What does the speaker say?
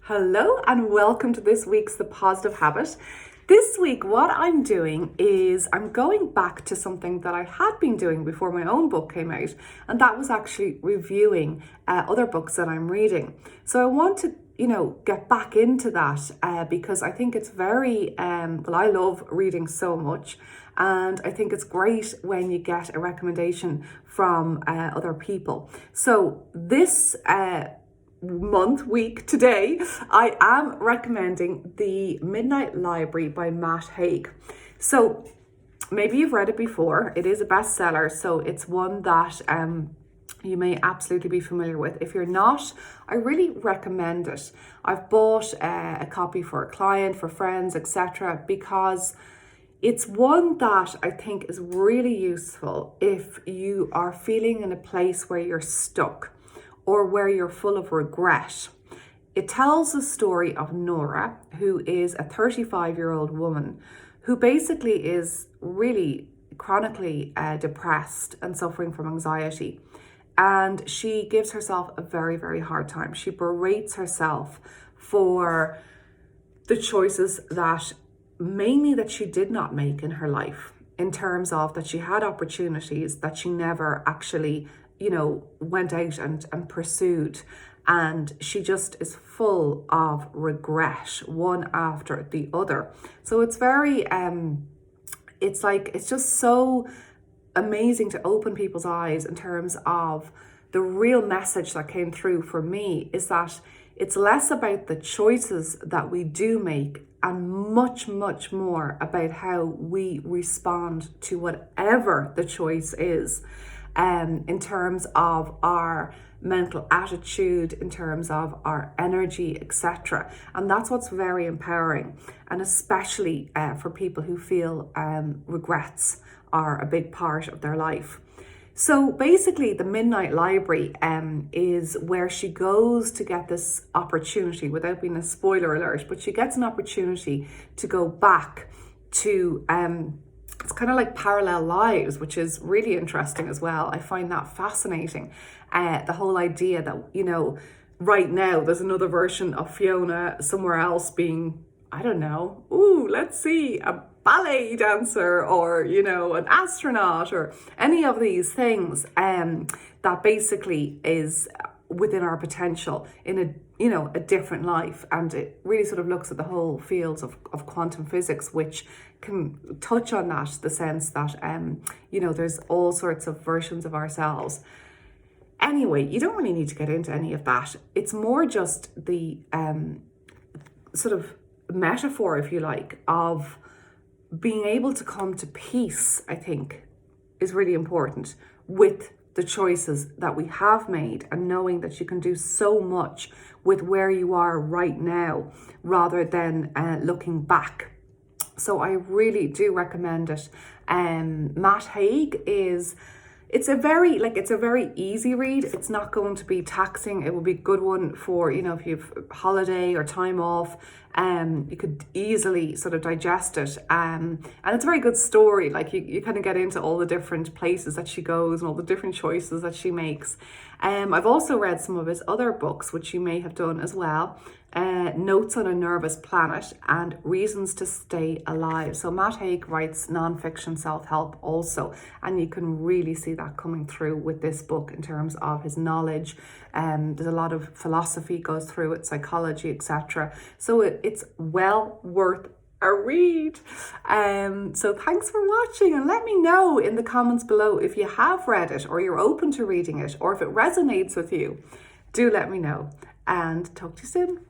Hello and welcome to this week's The Positive Habit. This week what I'm doing is I'm going back to something that I had been doing before my own book came out, and that was actually reviewing other books that I'm reading. So I want to get back into that because I think it's very, I love reading so much, and I think it's great when you get a recommendation from other people. So this week today, I am recommending The Midnight Library by Matt Haig. So maybe you've read it before. It is a bestseller, so it's one that you may absolutely be familiar with. If you're not, I really recommend it. I've bought a copy for a client, for friends, etc., because it's one that I think is really useful if you are feeling in a place where you're stuck or where you're full of regret. It tells the story of Nora, who is a 35-year-old woman who basically is really chronically depressed and suffering from anxiety. And she gives herself a very, very hard time. She berates herself for the choices that she did not make in her life, in terms of that she had opportunities that she never actually went out and pursued, and she just is full of regret, one after the other. So it's very it's just so amazing to open people's eyes in terms of the real message that came through for me is that it's less about the choices that we do make and much, much more about how we respond to whatever the choice is. In terms of our mental attitude, in terms of our energy, etc. And that's what's very empowering, and especially for people who feel regrets are a big part of their life. So basically, the Midnight Library is where she goes to get this opportunity, without being a spoiler alert, but she gets an opportunity to go back to it's kind of like parallel lives, which is really interesting as well. I find that fascinating. The whole idea that, right now there's another version of Fiona somewhere else being, I don't know, let's see, a ballet dancer or, an astronaut or any of these things that basically is within our potential in a different life. And it really sort of looks at the whole fields of quantum physics, which can touch on that, the sense that there's all sorts of versions of ourselves. Anyway, you don't really need to get into any of that. It's more just the sort of metaphor, if you like, of being able to come to peace, I think, is really important with the choices that we have made, and knowing that you can do so much with where you are right now rather than looking back. So I really do recommend it. Matt Haig it's a very easy read. It's not going to be taxing. It will be a good one for, if you've holiday or time off. You could easily sort of digest it. And it's a very good story. Like you kind of get into all the different places that she goes and all the different choices that she makes. I've also read some of his other books, which you may have done as well. Notes on a Nervous Planet and Reasons to Stay Alive. So Matt Haig writes non-fiction self-help also, and you can really see that coming through with this book in terms of his knowledge. There's a lot of philosophy goes through it, psychology, etc. So it's well worth a read. So thanks for watching, and let me know in the comments below if you have read it or you're open to reading it, or if it resonates with you. Do let me know, and talk to you soon.